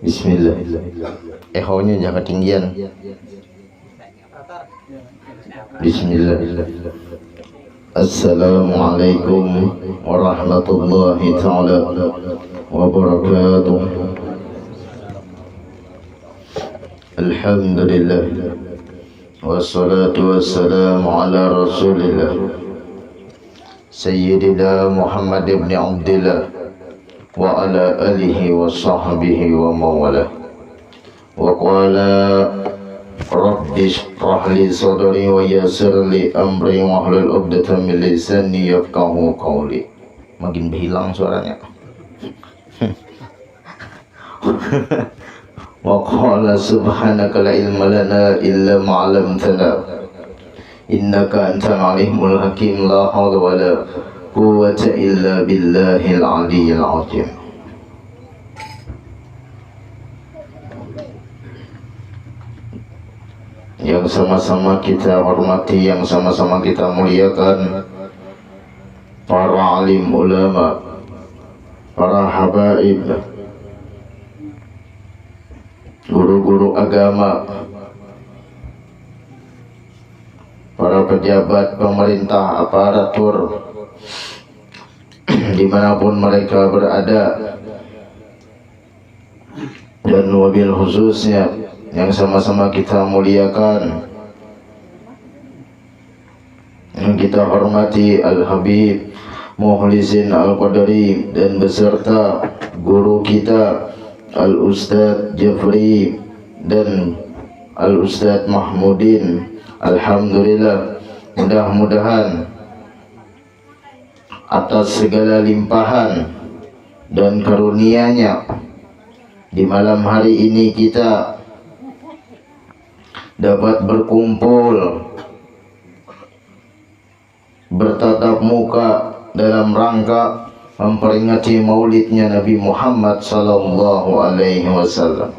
Bismillah. Ehonya jangan ketinggian. Bismillah. Assalamualaikum warahmatullahi ta'ala wabarakatuh. Alhamdulillah. Wassalatu wassalamu ala rasulillah Sayyidina Muhammad ibn Abdillah wa ala alihi wa sahbihi wa mawalah. Wa qala Rabbi shrah li sadri wa yassir li amri wa hlul 'uqdatam min lisani yafqahu qawli. Makin berhilang suaranya. Wa qala subhanaka la ilma lana illa ma 'allamtana innaka antal alimul hakim. La haula wa la quwwata illa billahil aliyyil azim. Yang sama-sama kita hormati, yang sama-sama kita muliakan para alim ulama, para habaib, guru-guru agama, para pejabat pemerintah, aparatur dimanapun mereka berada, dan wabil khususnya yang sama-sama kita muliakan, yang kita hormati Al-Habib Mukhlisin Al-Qadari dan beserta guru kita Al-Ustadz Jafri dan Al-Ustadz Mahmudin. Alhamdulillah, mudah-mudahan atas segala limpahan dan karunia-Nya di malam hari ini kita dapat berkumpul bertatap muka dalam rangka memperingati maulidnya Nabi Muhammad sallallahu alaihi wasallam,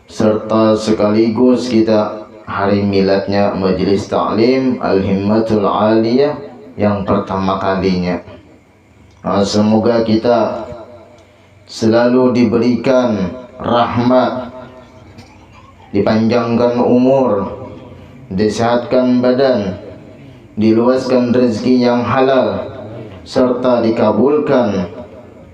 serta sekaligus kita hari miladnya Majelis Ta'lim Al-Himmatul Aliyah yang pertama kalinya. Semoga kita selalu diberikan rahmat, dipanjangkan umur, disehatkan badan, diluaskan rezeki yang halal, serta dikabulkan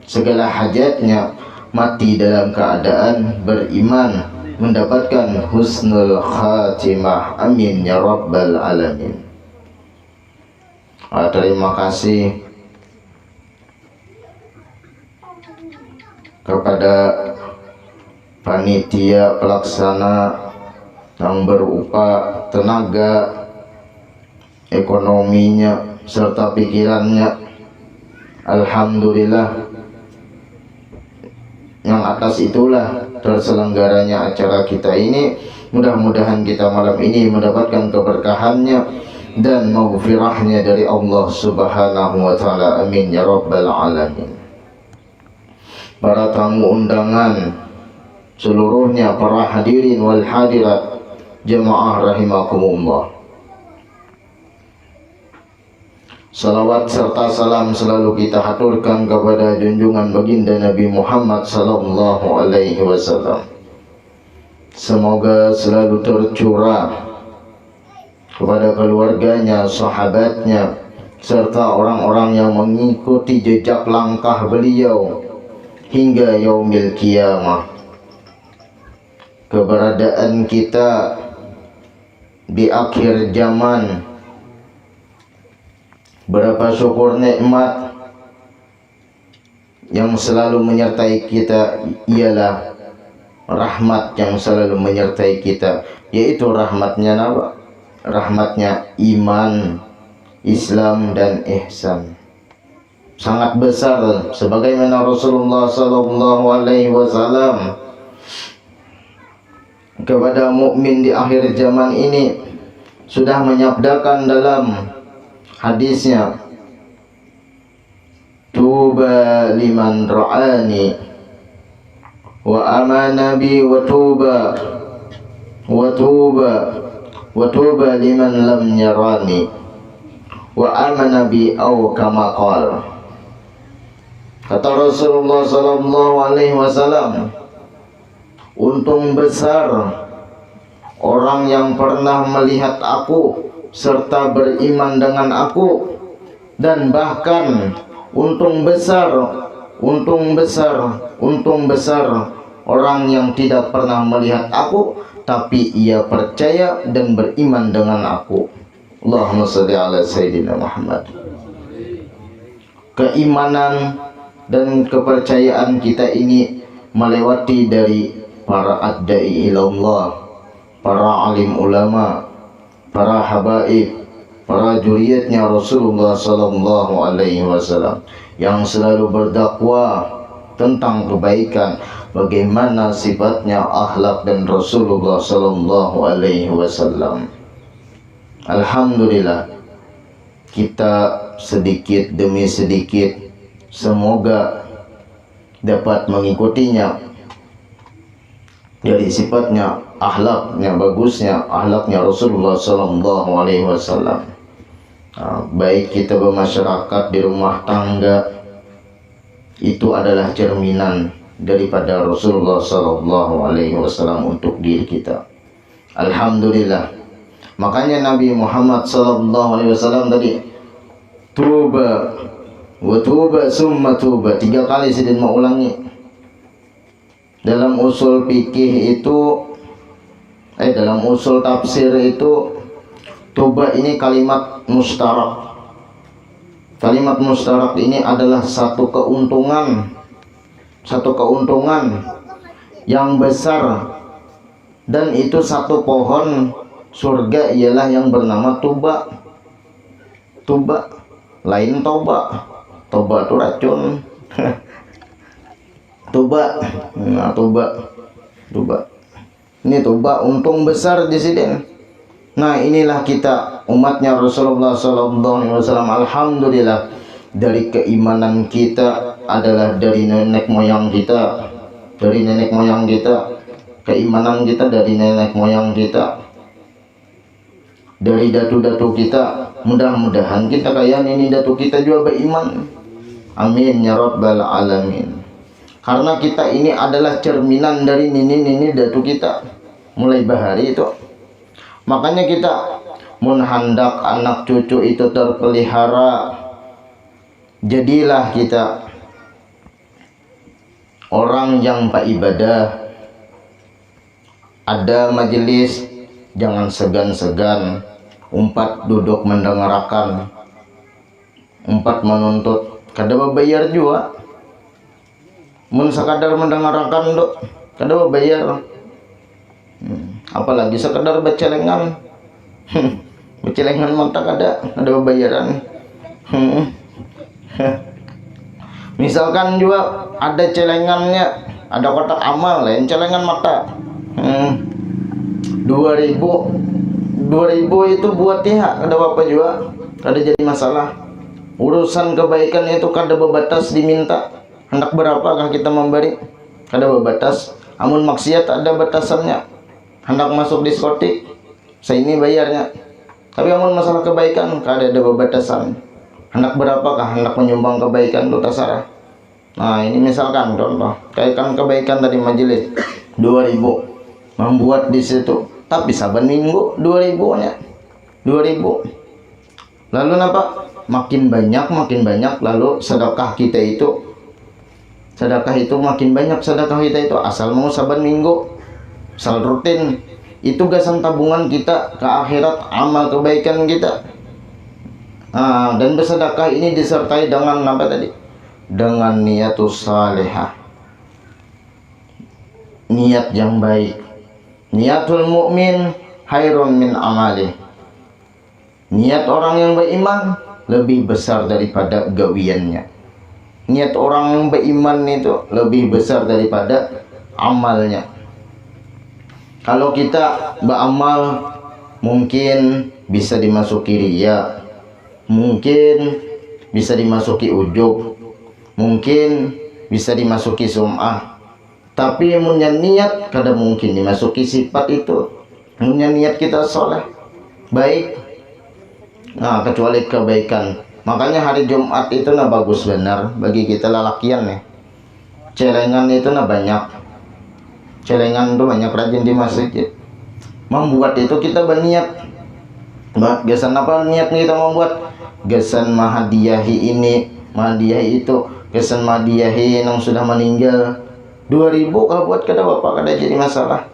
segala hajatnya, mati dalam keadaan beriman, mendapatkan husnul khatimah. Amin ya rabbal alamin. Terima kasih kepada panitia pelaksana yang berupa tenaga, ekonominya, serta pikirannya. Alhamdulillah, yang atas itulah terselenggaranya acara kita ini. Mudah-mudahan kita malam ini mendapatkan keberkahannya dan maghfirahnya dari Allah subhanahu wa ta'ala. Amin ya rabbal alamin. Para tamu undangan seluruhnya, para hadirin wal hadirat, jemaah rahimakumullah, salawat serta salam selalu kita haturkan kepada junjungan baginda Nabi Muhammad sallallahu alaihi wasallam. Semoga selalu tercurah kepada keluarganya, sahabatnya, serta orang-orang yang mengikuti jejak langkah beliau hingga yaumil qiyamah. Keberadaan kita di akhir zaman, berapa syukur nikmat yang selalu menyertai kita ialah rahmat yang selalu menyertai kita, yaitu rahmatnya apa? Rahmatnya iman, Islam dan ihsan. Sangat besar, sebagaimana Rasulullah sallallahu alaihi wasallam kepada mukmin di akhir zaman ini sudah menyabdakan dalam hadisnya, tuba liman ra'ani wa amana bi wa tuba liman lam yarani wa amana bi aw kama qala. Kata Rasulullah sallallahu alaihi wasallam, untung besar orang yang pernah melihat aku serta beriman dengan aku, dan bahkan untung besar orang yang tidak pernah melihat aku tapi ia percaya dan beriman dengan aku. Allahumma shalli ala sayyidina Muhammad. Keimanan dan kepercayaan kita ini melewati dari para ad-da'i ilallah, para alim ulama, para habaib, para juriyatnya Rasulullah sallallahu alaihi wasallam yang selalu berdakwah tentang kebaikan, bagaimana sifatnya akhlak dan Rasulullah sallallahu alaihi wasallam. Alhamdulillah, kita sedikit demi sedikit semoga dapat mengikutinya dari sifatnya, akhlaknya, bagusnya akhlaknya Rasulullah sallallahu alaihi wasallam. Baik kita bermasyarakat di rumah tangga, itu adalah cerminan daripada Rasulullah sallallahu alaihi wasallam untuk diri kita. Alhamdulillah. Makanya Nabi Muhammad sallallahu alaihi wasallam tadi tuba wa tuba summa tuba, 3 kali Sidin mau ulangi. Dalam usul fikih itu dalam usul tafsir itu tuba ini kalimat mustarak. Kalimat mustarak ini adalah satu keuntungan yang besar, dan itu satu pohon surga ialah yang bernama tuba. Tuba lain toba. Toba itu racun. Tuba. Nah, tuba. Ini tuba untung besar di sini. Nah, inilah kita umatnya Rasulullah sallallahu alaihi wasallam. Alhamdulillah, dari keimanan kita adalah dari nenek moyang kita. Keimanan kita dari nenek moyang kita, dari datu-datu kita. Mudah-mudahan kita kayak ini datu kita juga beriman. Amin ya rabbal alamin. Karena kita ini adalah cerminan dari nini datu kita mulai bahari itu. Makanya kita menghendak anak cucu itu terpelihara, jadilah kita orang yang beribadah. Ada majelis, jangan segan-segan umpat duduk mendengarkan, umpat menuntut, kada bayar juga. Mun sekadar mendengarkan dok, kada bayar. Apalagi sekadar bercelengan. Bercelengan mata kada bayaran. Misalkan juga ada celengannya, ada kotak amal lain celengan mata. 2000 itu buat TH, ada apa juga, ada jadi masalah. Urusan kebaikan itu kada berbatas diminta. Hendak berapakah kita memberi? Kada berbatas. Amun maksiat ada batasannya. Hendak masuk diskotik, saya ini bayarnya. Tapi amun masalah kebaikan kada ada batasan. Hendak berapakah hendak menyumbang kebaikan itu terserah. Nah, ini misalkan contoh, kayak kebaikan dari majelis 2000 membuat di situ, tapi saban minggu 2000-nya 2000. Lalu apa? Makin banyak lalu sedekah kita itu makin banyak. Sedekah kita itu asal mau saban minggu, asal rutin, itu gasan tabungan kita ke akhirat, amal kebaikan kita. Dan bersedekah ini disertai dengan apa tadi? Dengan niatus salihah, niat yang baik. Niatul mukmin khairun min amali. Niat orang yang beriman lebih besar daripada gawiannya. Niat orang yang beriman itu lebih besar daripada amalnya. Kalau kita beramal mungkin bisa dimasuki riya, mungkin bisa dimasuki ujub, mungkin bisa dimasuki sum'ah. Tapi punya niat kada mungkin dimasuki sifat itu. Punya niat kita soleh, baik. Nah, kecuali kebaikan. Makanya hari Jumat itu bagus benar bagi kita lalakian nih. Celengan itu banyak. celengan tuh banyak rajin di masjid. Membuat itu kita berniat. Gesan apa niat kita membuat? Gesan mahadiyahi ini, mahadiyahi itu, gesan mahadiyahi yang sudah meninggal. 2000 kalau buat kada bapak kada jadi masalah.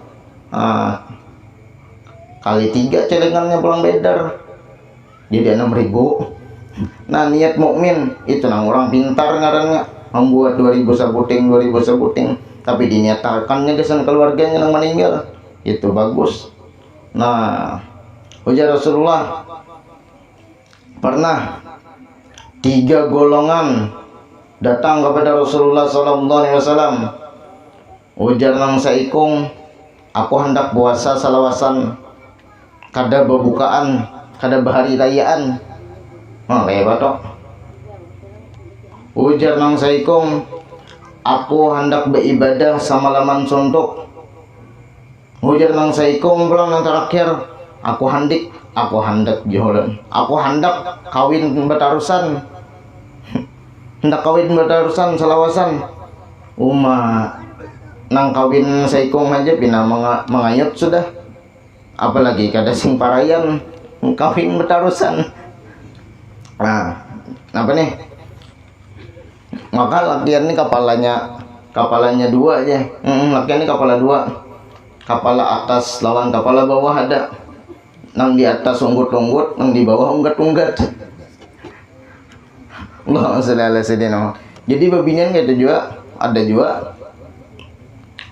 Kali 3 celengannya pulang bedar jadi 6.000. Nah niat mukmin itu nang orang pintar ngarannya membuat 2000 sabuting, tapi dinyatakannya kesan keluarganya yang meninggal, itu bagus. Nah ujar Rasulullah, pernah 3 golongan datang kepada Rasulullah SAW. Ujar nang saikung, aku hendak puasa salawasan, kada berbukaan, kada bahari rayaan. Kayak batok. Ujar nang saikung, aku hendak beribadah samalaman suntuk. Ujar nang saikung pulang nang terakhir, aku hendak jualan, aku hendak kawin betarusan, hendak kawin betarusan salawasan. Nang kawin saikung aja pina mengayut sudah, apalagi kada sing parayan kawin betarusan. Nah, apa nih? Maka latihan ini kepalanya 2 aja. Latihan ini kepala 2. Kepala atas lawan kepala bawah ada. Nang di atas unggut-unggut, nang di bawah unggat-unggat. Allahumma sholli ala sayyidina. Jadi babinian gitu juga, ada juga.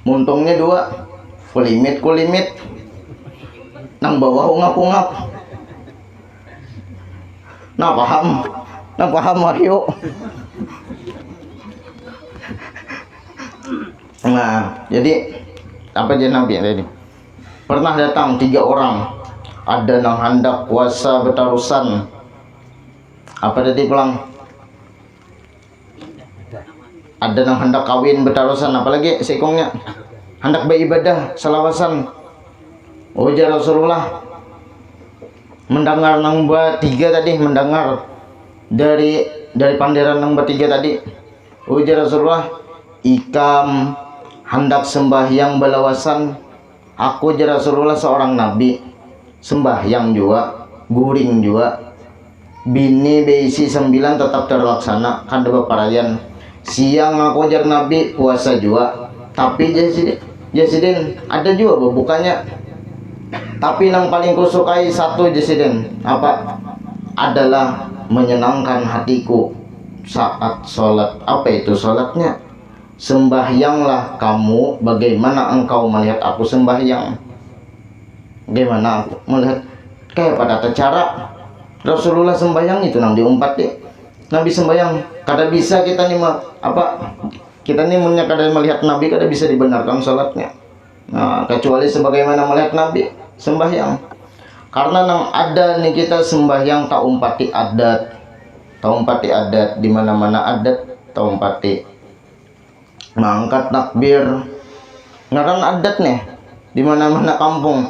Muntungnya 2. Kulimit. Nang bawah ungap-ungap. Nah paham Mario. Nah jadi apa aja Nabi tadi pernah datang 3 orang, ada yang hendak puasa betarusan, apa tadi pulang, ada yang hendak kawin betarusan, apalagi seikungnya hendak beribadah salawasan. Ujar Rasulullah, mendengar nombor 3 tadi, mendengar dari panderan nombor 3 tadi. Ujar Rasulullah, ikam hendak sembahyang belawasan. Aku ujar Rasulullah seorang nabi, sembahyang juga, guring juga, bini beisi 9 tetap terlaksana, kada beparayan. Siang aku ujar nabi puasa juga, tapi jasidin ada juga bukanya. Tapi yang paling kusukai 1 jasidin apa? Adalah menyenangkan hatiku saat sholat. Apa itu sholatnya? Sembahyanglah kamu bagaimana engkau melihat aku sembahyang. Bagaimana aku melihat kayak pada cara Rasulullah sembahyang itu nang diumpat deh. Nabi sembahyang kada bisa kita nih kita nih kada melihat Nabi, kada bisa dibenarkan sholatnya. Nah, kecuali sebagaimana melihat Nabi sembahyang. Karena nang ada nih kita sembahyang tak umpati adat, di mana-mana adat tak umpati. Mangkat takbir, ngaran adat nih, di mana-mana kampung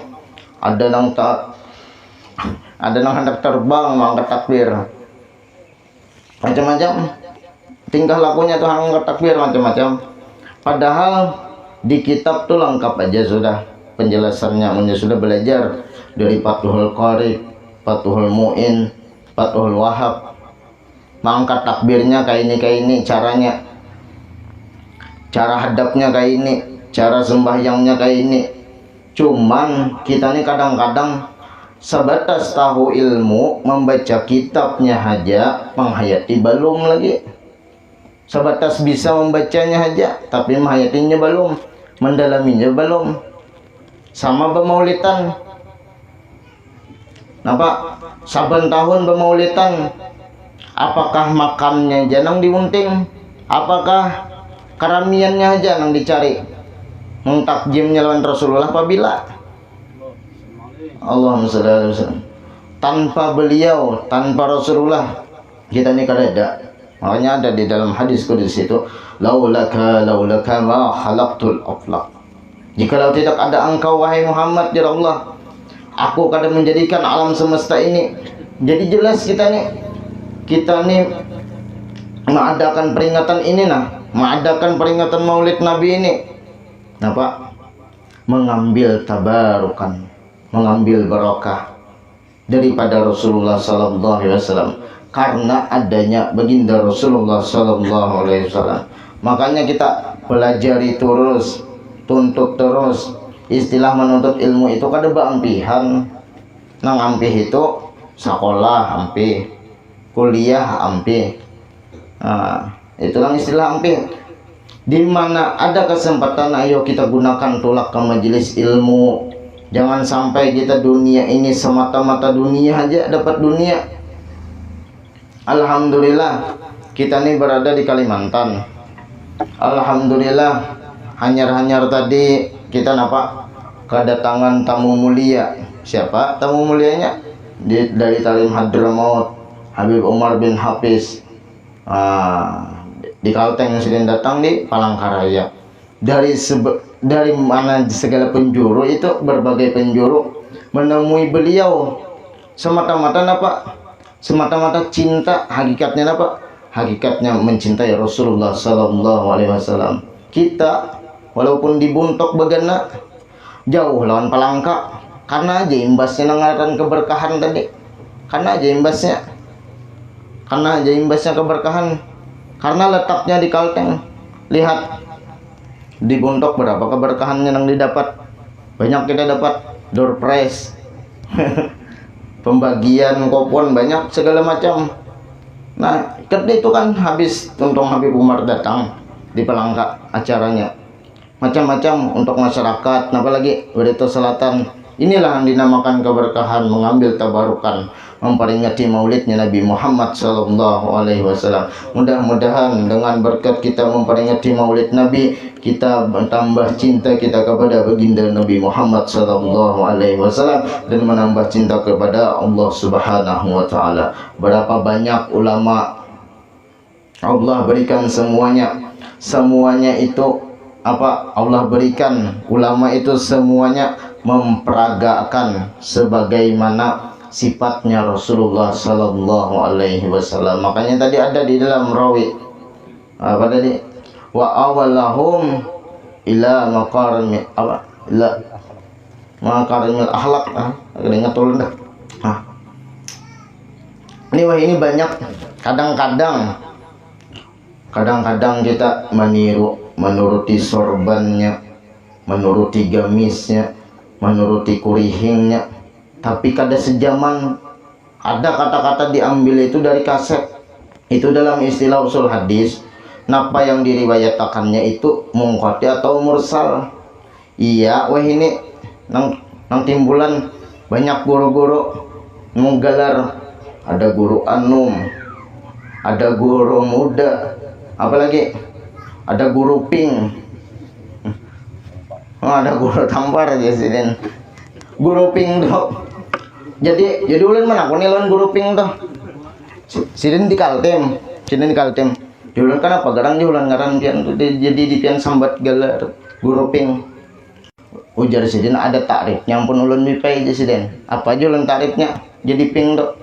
ada nang hendak terbang mangkat takbir, macam-macam tingkah lakunya tuh angkat takbir macam-macam. Padahal di kitab tuh lengkap aja sudah penjelasannya. Sudah belajar dari Fathul Qarib, Fathul Mu'in, Fathul Wahab, mangkat takbirnya kayak ini caranya, cara hadapnya kayak ini, cara sembahyangnya kayak ini. Cuman kita nih kadang-kadang sebatas tahu ilmu, membaca kitabnya aja, menghayati belum lagi. Sebatas bisa membacanya aja, tapi menghayatinya belum, mendalaminya belum. Sama bermaulidan. Napa? Saben tahun bermaulidan. Apakah makannya janang diunting? Apakah keramiannya aja nang dicari? Takjimnya lawan Rasulullah apabila Allahumma sholli alaihi wasallam. Tanpa beliau, tanpa Rasulullah, kita ini kada ada. Makanya ada di dalam hadis qudsi itu, laulaka ma khalaqtul aflaq. Jikalau tidak ada engkau wahai Muhammad ya Allah, aku kada menjadikan alam semesta ini. Jadi jelas kita nih mengadakan peringatan ini mengadakan peringatan Maulid Nabi ini. Napa? mengambil tabarukan, mengambil barokah daripada Rasulullah sallallahu alaihi wasallam, karena adanya baginda Rasulullah sallallahu alaihi wasallam. Makanya kita pelajari terus, tuntut terus. Istilah menuntut ilmu itu kada beampihan. Nang ampih itu sekolah ampih, kuliah ampih. Nah, itulah istilah ampih. Di mana ada kesempatan, ayo kita gunakan tulak ke majelis ilmu. Jangan sampai kita dunia ini semata-mata dunia aja, dapat dunia. Alhamdulillah kita ini berada di Kalimantan. Alhamdulillah hanyar-hanyar tadi kita nampak kedatangan tamu mulia. Siapa tamu mulianya? Dari Talim Hadramaut, Habib Umar bin Hafiz. Di Kalteng sedang datang di Palangkaraya. Dari mana segala penjuru itu, berbagai penjuru menemui beliau semata-mata apa? Semata-mata cinta. Hakikatnya apa? Hakikatnya mencintai Rasulullah sallallahu alaihi wasallam. Kita walaupun dibuntok bagana jauh lawan Palangka, karena aja imbasnya nangatan keberkahan tadi. Karena aja imbasnya keberkahan. Karena letaknya di Kalteng. Lihat di Buntok berapa keberkahannya yang didapat. Banyak kita dapat door prize, pembagian kupon, banyak segala macam. Nah ketika itu kan habis tuntung Habib Umar datang di Palangka acaranya, macam-macam untuk masyarakat. Apalagi Barito Selatan. Inilah yang dinamakan keberkahan, mengambil tabarukan, memperingati maulidnya Nabi Muhammad sallallahu alaihi wasallam. Mudah-mudahan dengan berkat kita memperingati maulid Nabi, kita bertambah cinta kita kepada baginda Nabi Muhammad sallallahu alaihi wasallam dan menambah cinta kepada Allah Subhanahu wa taala. Berapa banyak ulama Allah berikan semuanya itu apa? Allah berikan ulama itu semuanya memperagakan sebagaimana sifatnya Rasulullah sallallahu alaihi wasallam. Makanya tadi ada di dalam rawi apa tadi? Wa awalahum ila maqarimi apa? Ila maqarimil akhlak. Ada ingat ulun dah. Ini banyak kadang-kadang kita menuruti sorbannya, menuruti gamisnya, menuruti kurihingnya. Tapi kada sejaman ada kata-kata diambil itu dari kaset. Itu dalam istilah usul hadis, napa yang diriwayatakannya itu mungkoti atau mursal. Iya, wah ini nang timbulan banyak guru-guru menggelar, ada guru anum, ada guru muda, apalagi ada guru ping. Ada guru tampar aja sih den. Guru ping tuh. Jadi ulun mana aku lawan guru ping tuh. Sidin di Kaltem. Di ulun kan apa garang di ulan ngaran pian tuh jadi di pian sambat galar guru ping. Ujar sidin ada tarifnya ampun ulun mipay aja sidin. Apa aja ulun tarifnya jadi ping tuh.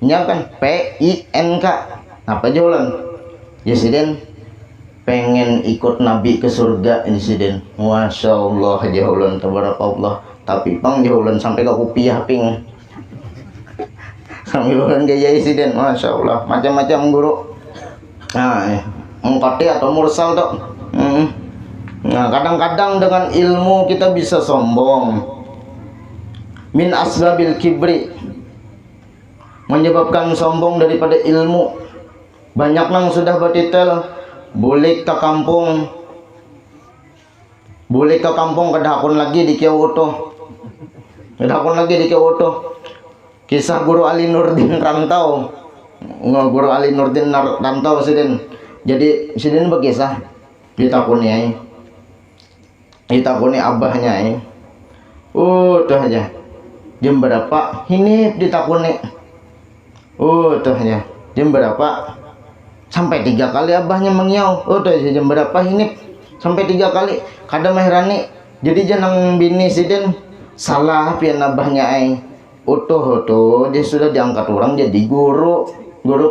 Nya kan PINK. Apa aja ulun? Ya sidin pengen ikut Nabi ke surga ini sidin. Masya Allah jaulan tabarakallah. Tapi pang jaulan sampai ke kupiah ping. Sambil ulan gaya sidin. Masya Allah macam-macam guru. Nah mengkoti atau mursal dok. Nah kadang-kadang dengan ilmu kita bisa sombong. Min asbabil kibri, menyebabkan sombong daripada ilmu. Banyak nang sudah betitel boleh ke kampung kedahakun lagi di Kyoto. Kisah Guru Ali Nurdin rantau. Guru Ali Nurdin rantau sidin. Jadi sidin berkisah ditakuni abahnya tuh aja jam berapa ini ditakuni tuh aja jam berapa sampai 3 kali abahnya mengiau. Tuh jam berapa ini sampai 3 kali kada meherani. Jadi janang bini sidin salah pian abahnya tuh dia sudah diangkat orang jadi guru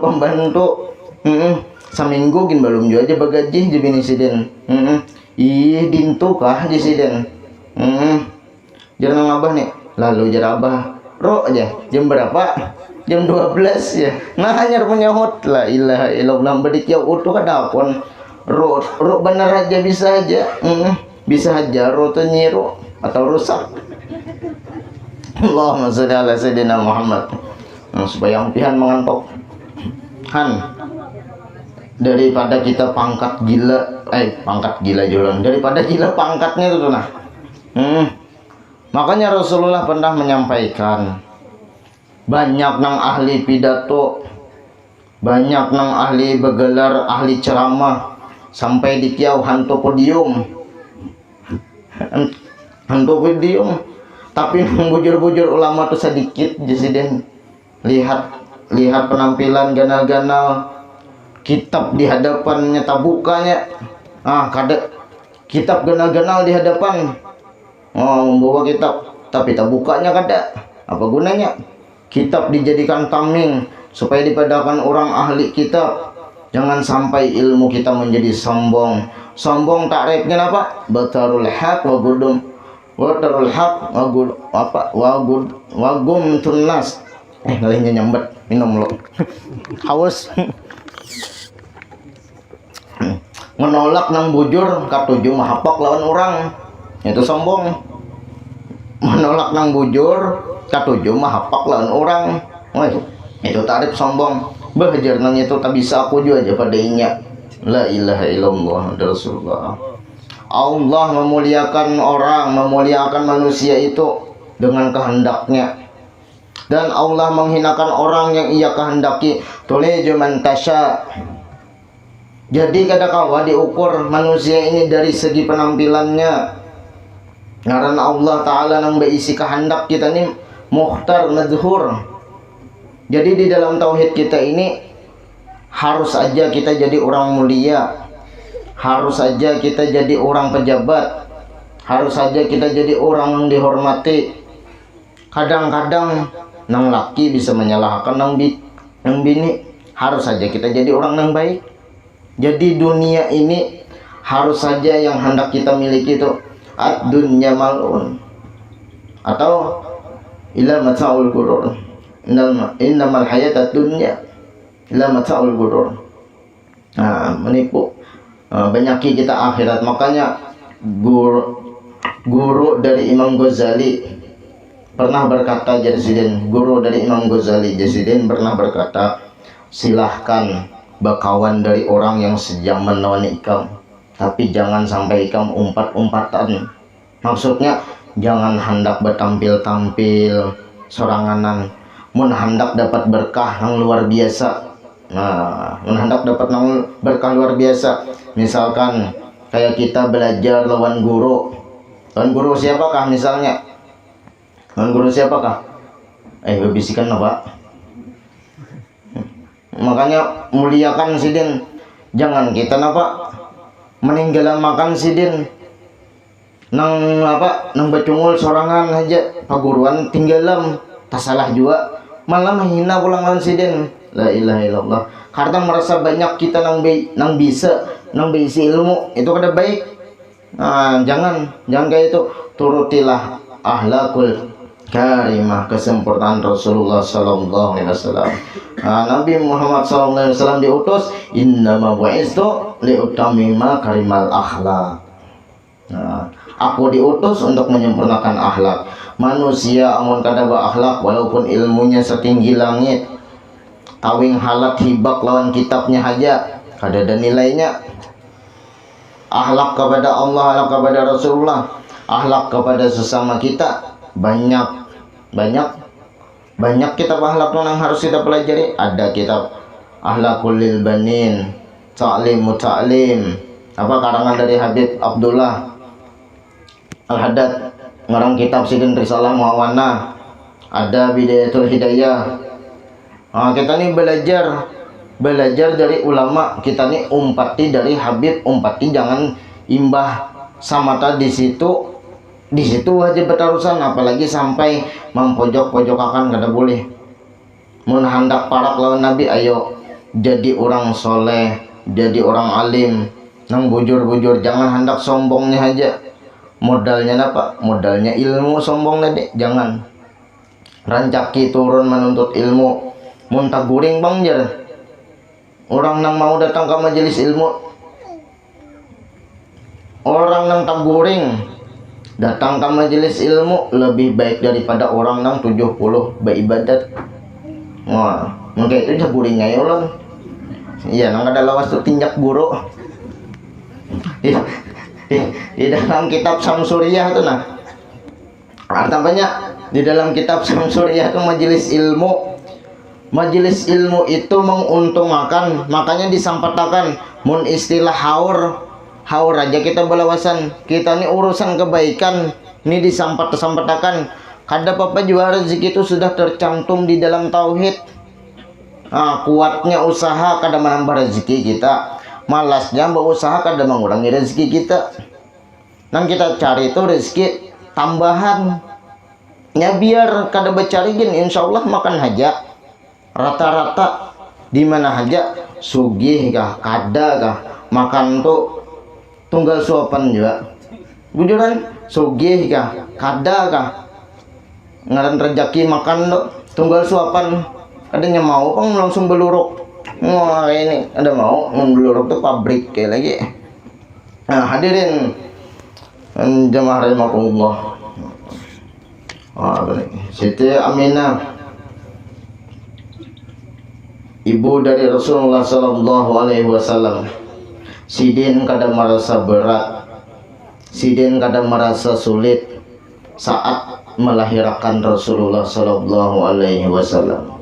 pembantu. Seminggu gin belum juga aja bagaji di bini sidin. Ih dintu kah di sidin. Jangan abah nih. Lalu jar abah, "Ro aja, jam berapa?" "Jam 12 ya." Nah hanya menyahut, la ilaha illallah, bedik ya utuh kadakon. Ro bener aja bisa aja. Bisa aja ro tuh nyiru atau rusak. Allahumma sholli ala sayyidina Muhammad. Supaya ampihan mengantok. Han, daripada kita pangkat gila jualan, daripada gila pangkatnya itu tuh nah. Makanya Rasulullah pernah menyampaikan, banyak nang ahli pidato, banyak nang ahli begelar, ahli ceramah, sampai di kiau hantu podium, tapi bujur-bujur ulama tuh sedikit. Jadi lihat penampilan ganal-ganal, kitab di hadapannya tabukanya, kada kitab ganal-ganal di hadapan, membawa kitab tapi tabukanya kada. Apa gunanya? Kitab dijadikan tameng supaya dipadakan orang ahli kitab. Jangan sampai ilmu kita menjadi sombong. Sombong takrifnya apa? Batarul haq wa gudum, batarul haq wa gum tunnas. Ngalihnya nyambet, minum lo. Haus. Menolak nang bujur katuju mahapak lawan orang, itu sombong. Menolak nang bujur katuju mahapak lawan orang, itu takrif sombong. Behajar nang itu tak bisa aku juga aja pada inya. La ilaha illallah Rasulullah. Allah memuliakan orang, memuliakan manusia itu dengan kehendaknya, dan Allah menghinakan orang yang ia kehendaki. Tuliju man tasya. Jadi kadang-kadang diukur manusia ini dari segi penampilannya, karena Allah Ta'ala yang berisi kehendak kita ini mukhtar madhur. Jadi di dalam tauhid kita ini harus aja kita jadi orang mulia, harus aja kita jadi orang pejabat, harus aja kita jadi orang yang dihormati. Kadang-kadang nang laki bisa menyalahkan nang bini, harus saja kita jadi orang yang baik. Jadi dunia ini harus saja yang hendak kita miliki itu ad-dunya mal'un, atau ila mata'ul ghurur. Innamal hayatad dunya ila mata'ul ghurur. Menipu. Banyaki kita akhirat. Makanya guru dari Imam Ghazali pernah berkata, guru dari Imam Ghazali Jasidin pernah berkata, silahkan bakawan dari orang yang sejaman lawan ikam, tapi jangan sampai ikam umpat-umpatan. Maksudnya jangan hendak bertampil-tampil soranganan. Mun hendak dapat berkah yang luar biasa. Mun hendak dapat berkah luar biasa. Misalkan kayak kita belajar lawan guru. Lawan guru siapakah misalnya? Lawan guru siapakah? Bisikan apa? Makanya muliakan sidin. Jangan kita meninggalan makan sidin. Nang bacungul sorangan aja. Paguruan tinggalam. Tak salah juga. Malah menghina pulang lawan sidin. La ilaha illallah. Karena merasa banyak kita nang bisa isi ilmu, itu kada baik. Jangan kayak itu. Turutilah ahlakul karimah, kesempurnaan Rasulullah sallallahu alaihi wasallam. Nabi Muhammad sallallahu alaihi wasallam diutus, innama bu'istu liutammima karimal akhlak. Aku diutus untuk menyempurnakan akhlak. Manusia amun kada berakhlak, walaupun ilmunya setinggi langit, tawing halat hibak lawan kitabnya aja, kada ada nilainya. Akhlak kepada Allah, akhlak kepada Rasulullah, akhlak kepada sesama kita, banyak kitab akhlak yang harus kita pelajari. Ada kitab Akhlaqul lil Banin, Ta'lim Muta'lim, karangan dari Habib Abdullah Al-Haddad, ngarang kitab Sidin Risalah Muawana. Ada Bidayatul Hidayah. Kita nih belajar dari ulama. Kita nih umpati dari Habib, umpati, jangan imbah samata di situ aja betarusan, apalagi sampai mempojok-pojokakan, kada boleh. Mun hendak parak lawan Nabi, ayo jadi orang soleh, jadi orang alim, nang bujur-bujur, jangan hendak sombongnya aja. Modalnya apa? Modalnya ilmu sombong tadi. Jangan rancaki turun menuntut ilmu muntah guring bang jar. Orang yang mau datang ke majelis ilmu, orang yang tak guring datang ke majelis ilmu lebih baik daripada orang yang 70 beribadat. Wah, mungkin itu jah guringnya ya ulang. Iya, nang ada lawas tuh tinjak guru. Di dalam kitab Samsuriyah itu nah. Artinya di dalam kitab Samsuriyah itu majelis ilmu. Majelis ilmu itu menguntungkan, makanya disampaikan mun istilah haur aja kita belawasan. Kita ini urusan kebaikan ini disampaikan. Kada apa-apa juga rezeki itu sudah tercantum di dalam tauhid. Nah, kuatnya usaha kada menambah rezeki kita, malasnya berusaha kada mengurangi rezeki kita. Nang kita cari itu rezeki tambahan. Ya biar kada becari gin, insyaallah makan haja. Rata-rata di mana aja sugih kah kada kah makan tuh tunggal suapan juga bujuran sugih kah kada kah ngaran rezeki makan tuh tunggal suapan adanya mau pang langsung beluruk. Wah ini ada mau beluruk tuh pabrik kayak lagi. Nah hadirin jamaah rahimakumullah. Siti Aminah ibu dari Rasulullah Sallallahu Alaihi Wasallam. Sidin kadang merasa berat, Sidin kadang merasa sulit saat melahirkan Rasulullah Sallallahu Alaihi Wasallam.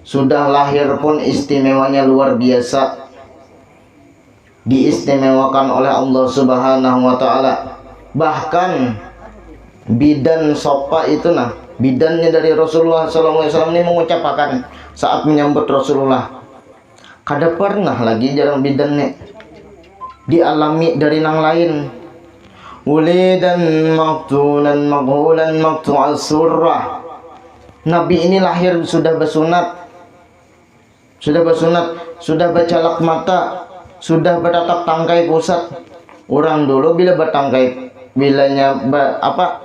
Sudah lahir pun istimewanya luar biasa, diistimewakan oleh Allah Subhanahu Wa Taala. Bahkan bidan sopa itu nah, bidannya dari Rasulullah Sallallahu Alaihi Wasallam ini mengucapkan saat menyambut Rasulullah, kada pernah lagi jarang bidannya dialami dari nang lain. Ulidan maktunan maghulan maktu'al surrah. Nabi ini lahir sudah bersunat, sudah bercalak mata, sudah bertatap tangkai pusat. Orang dulu bila bertangkai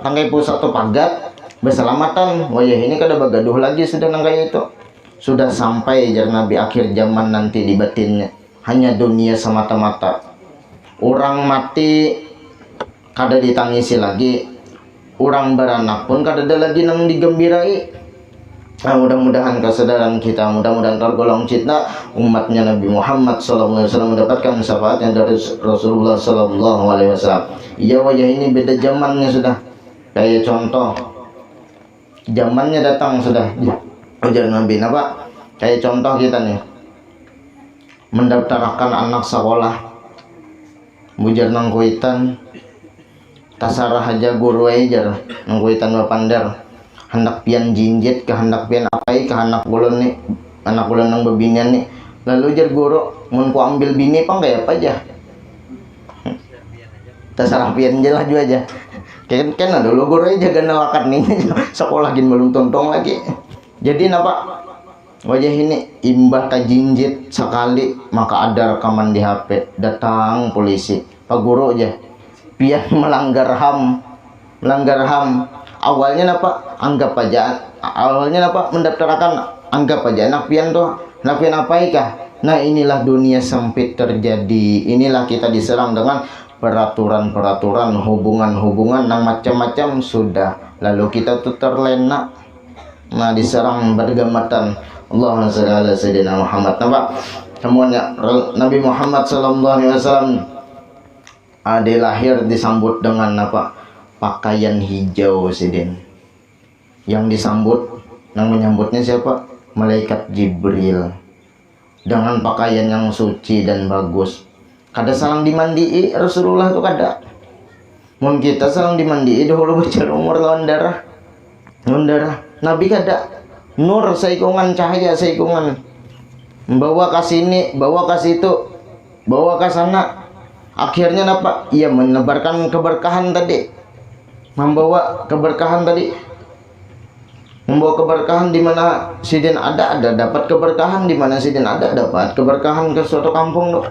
tangkai pusat atau pagat berselamatan, wah ya ini kada bagaduh lagi sudah nangkai itu. Sudah sampai jar Nabi akhir zaman nanti di batinnya hanya dunia semata-mata. Orang mati kada ditangisi lagi, orang beranak pun kada ada lagi nang digembirai. Nah, mudah-mudahan kesadaran kita, mudah-mudahan tergolong cita umatnya Nabi Muhammad SAW mendapatkan syafaatnya dari Rasulullah SAW. Iya wajah ini beda zamannya sudah. Kayak contoh zamannya datang sudah. Ujar Nabi napa? Kayak contoh kita nih mendaftarkan anak sekolah bujar nang kuitan tasarah aja guru aja nang kuitan bapandar hendak pian jinjit ke hendak pian apai ke anak bulon nih anak bulon nang bebinian nih lalu jar guru mun ku ambil bini pang kayak apa aja tasarah pian jelas juga aja kan dulu guru aja gana wakat nih sekolah gin belum tontong lagi. Jadi napa wajah ini imbah ta jinjit sekali maka ada rekaman di HP, datang polisi pak guru aja pian melanggar ham. Awalnya napa mendaftarkan anggap aja anak pian apa kah. Nah inilah dunia sempit terjadi, inilah kita diserang dengan peraturan hubungan yang macam-macam sudah, lalu kita tuh terlena. Nah diserang bergamatan. Allahumma shalli ala sayyidina Muhammad. Nampak semuanya Nabi Muhammad sallallahu alaihi wasallam ada lahir disambut dengan apa? Pakaian hijau sidin. Yang disambut, yang menyambutnya siapa? Malaikat Jibril. Dengan pakaian yang suci dan bagus. Kada salang dimandii Rasulullah itu kada. Mun kita salang dimandii dahulu baca umur lawan darah. Nabi kada nur saikungan cahaya saikungan membawa ke sini, bawa ke situ, bawa ke sana. Akhirnya apa? Ia menebarkan keberkahan tadi. Membawa keberkahan di mana sidin ada dapat keberkahan, di mana sidin ada dapat keberkahan ke suatu kampung.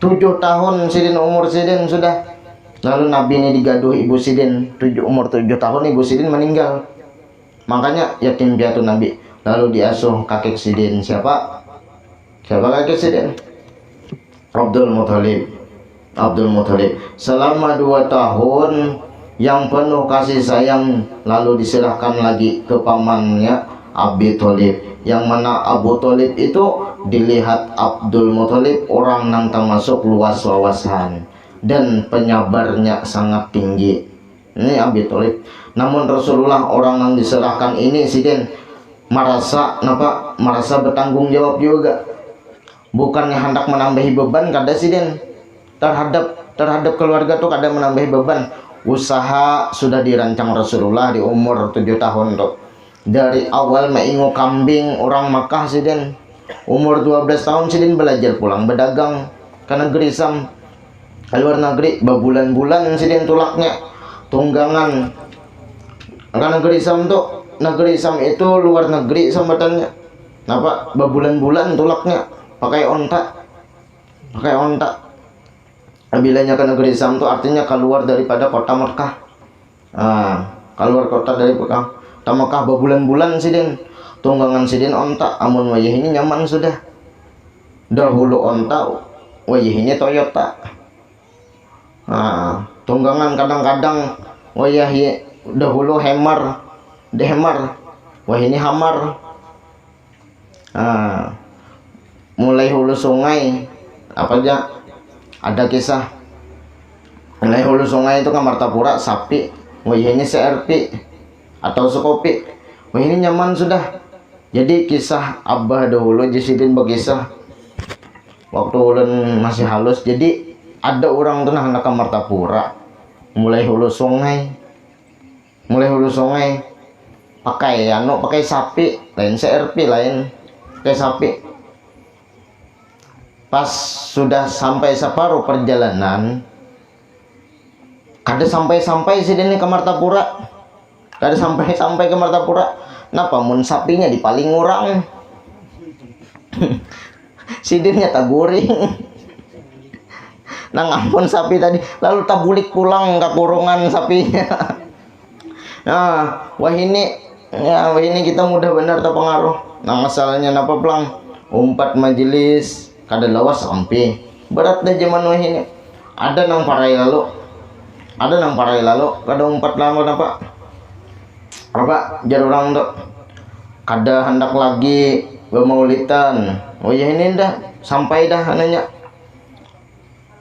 7 tahun sidin umur sidin sudah Lalu Nabi ini digaduh ibu Sidin, umur 7 tahun ibu Sidin meninggal. Makanya yatim piatu Nabi. Lalu diasuh kakek Sidin. Siapa kakek Sidin? Abdul Muthalib. Selama 2 tahun yang penuh kasih sayang, lalu diserahkan lagi ke pamannya Abi Thalib. Yang mana Abu Thalib itu dilihat Abdul Muthalib orang nang termasuk luas wawasan dan penyabarnya sangat tinggi. Ini Abi Thalib. Namun Rasulullah orang yang diserahkan ini Sidin merasa bertanggung jawab juga. Bukannya hendak menambahi beban kada Sidin terhadap keluarga tuh kada menambahi beban. Usaha sudah dirancang Rasulullah di umur 7 tahun tuh. Dari awal maingo kambing orang Makkah Sidin. Umur 12 tahun Sidin belajar pulang berdagang ke negeri Sam. Luar negeri berbulan-bulan Sidin tulaknya tunggangan. Karena negeri Sam itu luar negeri sambatannya. Berbulan-bulan tulaknya pakai onta. Bilanya ke negeri Sam itu artinya keluar daripada kota Mekah. Keluar kota dari Mekah berbulan-bulan Sidin. Tunggangan Sidin onta, amun wayah ini nyaman sudah. Dahulu onta, wayah ini Toyota. Tunggangan kadang-kadang wayah dahulu Hammer, wah ini Hammer. Mulai hulu sungai apa aja ada kisah. Mulai hulu sungai itu ke Martapura sapi, wah ini CRP atau Sukopi, wah ini nyaman sudah. Jadi kisah Abah dahulu Jisidin berkisah waktu ulun masih halus. Jadi ada orang tuh nak ke Martapura, mulai hulu sungai pakai sapi, lain CRP, lain pakai sapi. Pas sudah sampai separuh perjalanan, kada sampai Sidin ke Martapura, Napa mun sapinya dipaling orang, Sidinnya taguring. Nang ampun sapi tadi, lalu tabulik pulang ke kurungan sapinya. Wah ini kita mudah benar terpengaruh. Nah masalahnya napa pelang umpat majelis kada lawas sampai berat dah zaman wah ini. Ada nang parai lalu kada umpat lama napa jar orang tuh kada hendak lagi bermaulitan. Oh ya ini dah sampai dah nanya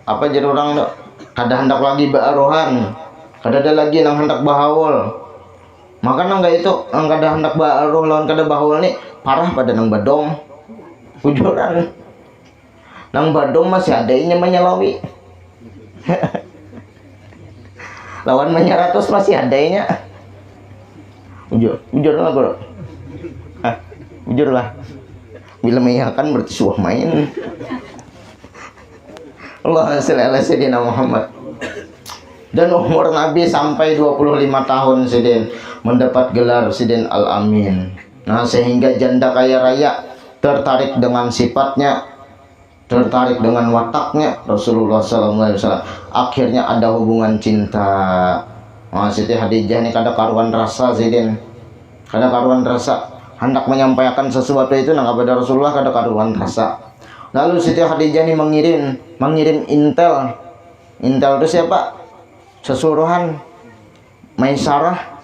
jar orang tuh kada hendak lagi bearohan, kada ada lagi nang hendak bahaul. Maka nang itu nang kada hendak bahaul lawan kada bahaul nih parah pada nang badong ujuran. Nang badong masih ada ini menyelawi. Lawan menyeratus masih adanya. Ujur lah bro. Ujur lah. Bila menyakan berarti suah main. Allah Sayyidina Muhammad. Dan umur Nabi sampai 25 tahun Sidin mendapat gelar Sidin Al-Amin. Nah sehingga janda kaya raya tertarik dengan sifatnya, tertarik dengan wataknya Rasulullah SAW. Akhirnya ada hubungan cinta. Siti Khadijah ini kada karuan rasa Sidin, kada karuan rasa. Hendak menyampaikan sesuatu itu nang kepada Rasulullah kada karuan rasa. Lalu Siti Khadijah ini mengirim intel. Intel itu siapa? Sesuruhan Maisarah.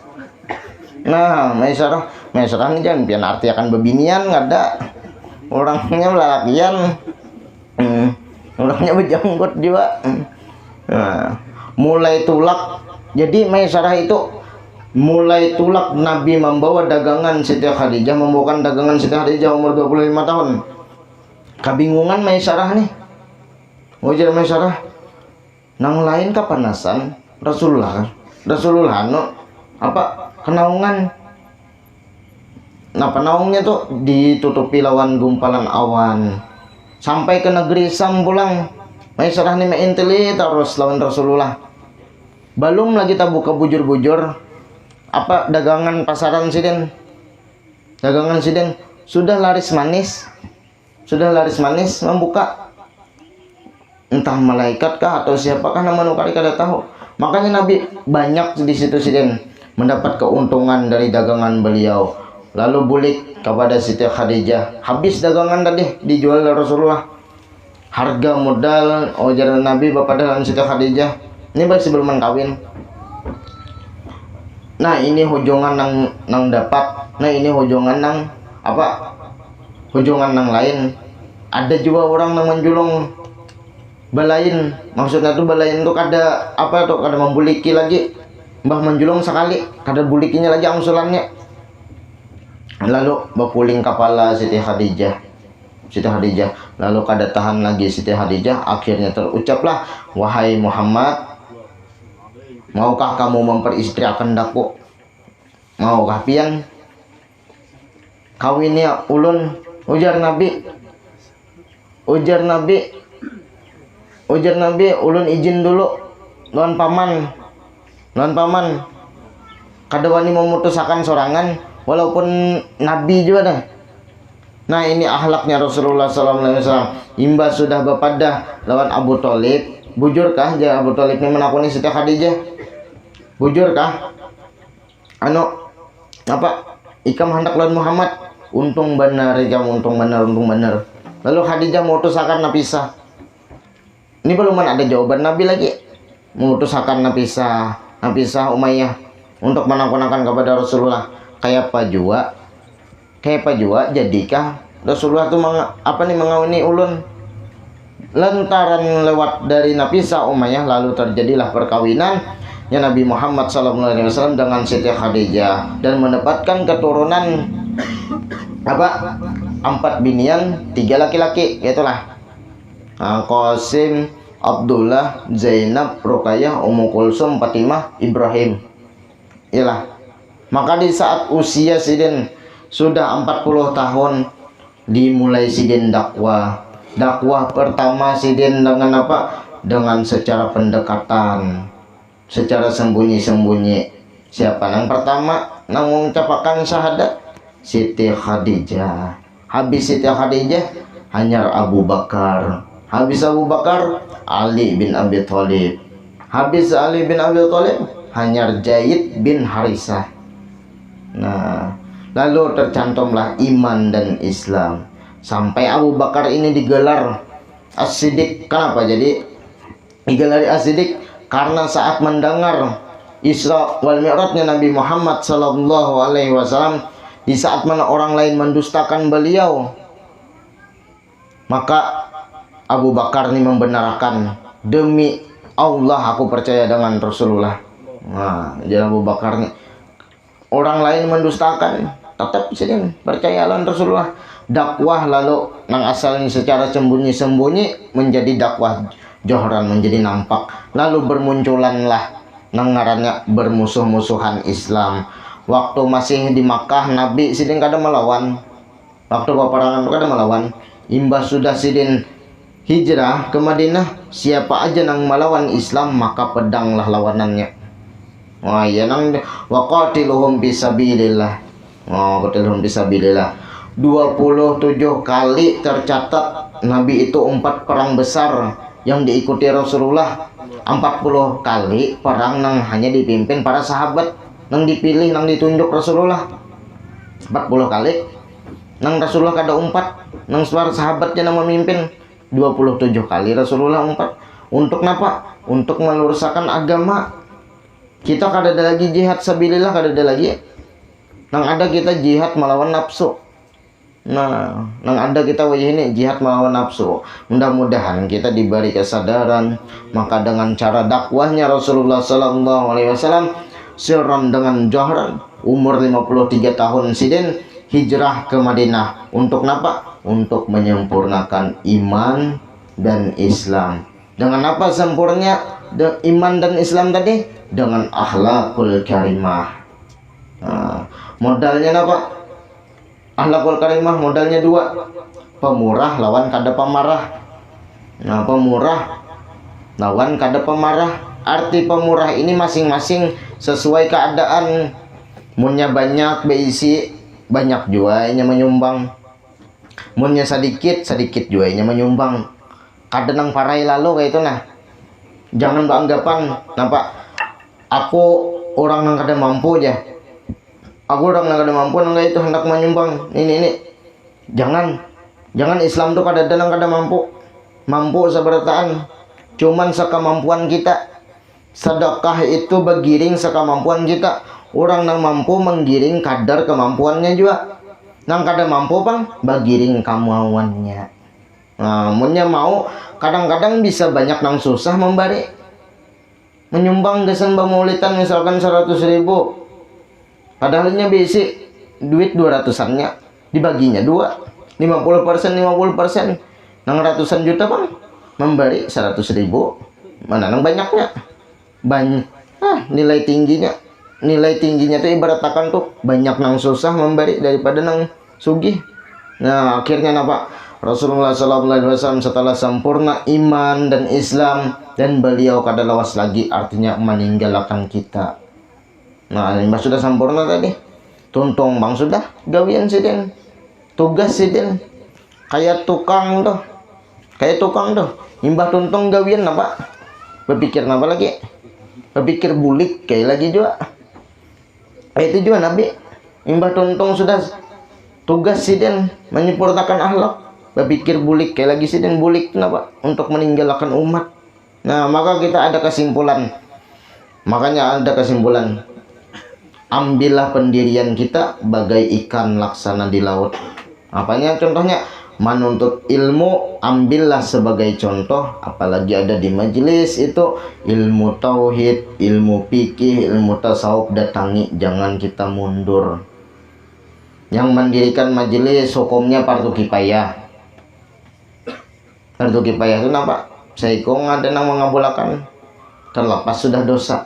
Nah Maisarah ini jangan pian arti akan bebinian ngada. Orangnya lelakian, orangnya berjanggut juga. Nah, mulai tulak. Jadi Maisarah itu mulai tulak Nabi membawa dagangan Siti Khadijah, membawakan dagangan Siti Khadijah umur 25 tahun. Kabingungan Maisarah nih. Wajar Maisarah. Nang lain kapanasan Rasulullah no apa kenaungan. Nah penaungnya tuh ditutupi lawan gumpalan awan. Sampai ke negeri Sam pulang. Maisarah nih mainteli terus lawan Rasulullah. Belum lagi tak buka bujur-bujur. Apa dagangan pasaran Sidin? Dagangan Sidin sudah laris manis. Membuka. Entah malaikat kah atau siapakah nama nukari kada tahu. Makanya Nabi banyak di situ sidin mendapat keuntungan dari dagangan beliau. Lalu bulik kepada Siti Khadijah, habis dagangan tadi dijual oleh Rasulullah. Harga modal ujar Nabi bapak dan Siti Khadijah, ini masih belum kawin. Nah ini hujongan nang dapat, nah ini hujongan nang apa? Hujongan nang lain. Ada juga orang nang menjulung balain, maksudnya tuh balain tuh kada apa tuh, kada membuliki lagi, mbah menjulung sekali, kada bulikinya lagi angsulannya. Lalu berpuling kepala Siti Khadijah, lalu kada tahan lagi Siti Khadijah, akhirnya terucaplah, wahai Muhammad, maukah kamu memperistri akan daku? Maukah pian kawinnya ulun? Ujar Nabi, ulun izin dulu lawan paman kada wani memutusakan sorangan walaupun Nabi juga dah. Nah ini akhlaknya Rasulullah SAW. Imbas sudah bepadah lawan Abu Thalib, bujurkah ja Abu Thalib ini menakuni Siti Khadijah? Bujurkah? Apa? Ikam hendak lawan Muhammad. Untung benar ikam, untung benar. Lalu Khadijah mutusakan napisah. Ini belum ada jawaban Nabi lagi. Mutusakan napisah Umayyah untuk menakunakan kepada Rasulullah. Kayak apa jua jadikah Rasulullah itu mengawini ulun lantaran lewat dari Nafisah Umayyah, lalu terjadilah perkawinan ya Nabi Muhammad SAW dengan Siti Khadijah dan mendapatkan keturunan 4 binian, 3 laki-laki, yaitulah Qasim, Abdullah, Zainab, Ruqayyah, Ummu Kulsum, Fatimah, Ibrahim. Iyalah. Maka di saat usia sidin sudah 40 tahun dimulai sidin dakwah. Dakwah pertama sidin dengan apa? Dengan secara pendekatan, secara sembunyi-sembunyi. Siapa yang pertama nang mengucapkan syahadat? Siti Khadijah. Habis Siti Khadijah hanya Abu Bakar. Habis Abu Bakar Ali bin Abi Thalib. Habis Ali bin Abi Thalib hanya Zaid bin Harisah. Nah, lalu tercantumlah iman dan Islam. Sampai Abu Bakar ini digelar As-Siddiq. Kenapa jadi digelar As-Siddiq? Karena saat mendengar Isra wal Mi'rajnya Nabi Muhammad SAW, di saat mana orang lain mendustakan beliau, maka Abu Bakar ini membenarkan, demi Allah aku percaya dengan Rasulullah. Nah, jadi Abu Bakar ini, orang lain mendustakan, tetap sini percaya dengan Rasulullah. Dakwah lalu nang asalnya secara sembunyi-sembunyi menjadi dakwah johran, menjadi nampak. Lalu bermunculanlah nang ngarannya bermusuh-musuhan Islam. Waktu masih di Makkah Nabi sidin kada melawan. Waktu peperangan kada melawan. Imbas sudah sidin hijrah ke Madinah, siapa aja nang melawan Islam maka pedanglah lawanannya. Wah ya nang waqatiluhum fisabilillah. Qatiluhum fisabilillah. 27 kali tercatat Nabi itu 4 perang besar yang diikuti Rasulullah. 40 kali perang nang hanya dipimpin para sahabat, nang dipilih, nang ditunjuk Rasulullah. 40 kali nang Rasulullah kada umpat, nang para sahabatnya nang memimpin. 27 kali Rasulullah umpat. Untuk kenapa? Untuk meluruskan agama. Kita kada ada lagi jihad sabilillah, kada ada lagi. Nang ada kita jihad melawan nafsu. Nah, nang ada kita wajah ini jihad melawan nafsu. Mudah-mudahan kita diberi kesadaran. Maka dengan cara dakwahnya Rasulullah SAW, sirran dengan jahran, umur 53 tahun sidin hijrah ke Madinah. Untuk apa? Untuk menyempurnakan iman dan Islam. Dengan apa sempurnya iman dan Islam tadi? Dengan akhlakul karimah. Nah, modalnya apa? Akhlakul karimah modalnya 2. Pemurah lawan kada pemarah. Nah, pemurah lawan kada pemarah. Arti pemurah ini masing-masing sesuai keadaan. Munnya banyak beisi, banyak juga nya menyumbang. Munnya sedikit juga nya menyumbang. Kada nang parai lalu kayak itu nah. Jangan beranggapan nampak aku orang yang kada mampu aja. Aku orang yang kada mampu enggak itu hendak menyumbang ini. Jangan Islam tuh kada dalam kada mampu. Mampu seberataan. Cuman sekemampuan kita. Sedekah itu bergiring sekemampuan kita. Orang yang mampu menggiring kadar kemampuannya juga. Nang kada mampu bang, bergiring kemauannya. Namunnya mau kadang-kadang bisa banyak nang susah memberi. Menyumbang desain pemaulitan misalkan 100.000. Padahalnya basic duit 200-annya dibaginya 2. 50%. Nang ratusan juta bang memberi 100.000. Mana nang banyaknya? Banyak. Nilai tingginya tuh ibaratakan tuh banyak nang susah memberi daripada nang sugih. Nah akhirnya apa? Rasulullah SAW setelah sempurna iman dan Islam dan beliau kada lawas lagi, artinya meninggalkan kita. Nah ini sudah sempurna tadi. Tuntung bang sudah gawian sidin, tugas sidin, kayak tukang tuh, imbah tuntung gawian apa? Berpikir apa lagi? Berpikir bulik kayak lagi juga. Itu juga Nabi. Imbah tuntung sudah tugas sidin menyempurnakan akhlak. Berpikir bulik kayak lagi sidin bulik kenapa? Untuk meninggalkan umat. Nah maka kita ada kesimpulan. Makanya ada kesimpulan. Ambillah pendirian kita bagai ikan laksana di laut. Apanya contohnya? Menuntut ilmu ambillah sebagai contoh. Apalagi ada di majelis itu ilmu tauhid, ilmu fikih, ilmu tasawuf, datangi, jangan kita mundur. Yang mendirikan majelis hukumnya fardu kifayah. Fardu kifayah itu apa? Saikong ada yang mengabulkan, terlepas sudah dosa.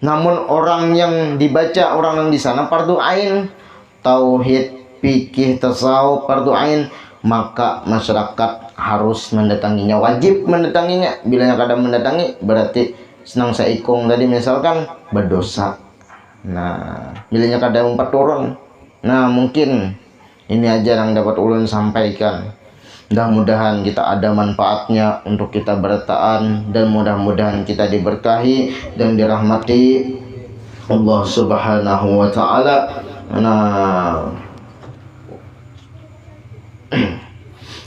Namun orang yang dibaca, orang yang di sana fardu ain, tauhid, fikih, tasawuf fardu ain, maka masyarakat harus mendatanginya, wajib mendatanginya. Bila yang kadang mendatangi berarti senang saikong tadi misalkan berdosa. Nah, bilanya kadang empat turun. Nah, mungkin ini aja yang dapat ulun sampaikan. Mudah-mudahan kita ada manfaatnya untuk kita bertahan, dan mudah-mudahan kita diberkahi dan dirahmati Allah Subhanahu wa taala. Nah,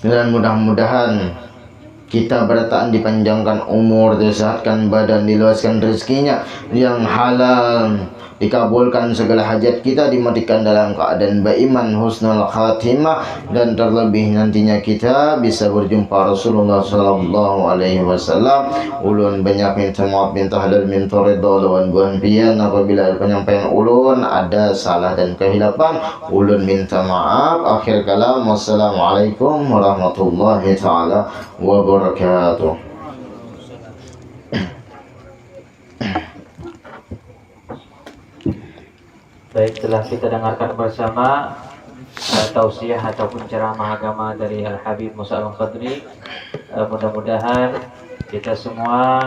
dan mudah-mudahan kita bertahan, dipanjangkan umur, disehatkan badan, diluaskan rezekinya yang halal, dikabulkan segala hajat kita, dimatikan dalam keadaan beriman, husnul khatimah, dan terlebih nantinya kita bisa berjumpa Rasulullah sallallahu alaihi wasallam. Ulun banyak minta maaf, minta halal, minta ridha lawan buan pian apabila penyampaian ulun ada salah dan kehilapan. Ulun minta maaf. Akhir kalam, wassalamualaikum warahmatullahi taala wabarakatuh. Baik, telah kita dengarkan bersama tausiah ataupun ceramah agama dari Al Habib Musa Al Qadri. Mudah-mudahan kita semua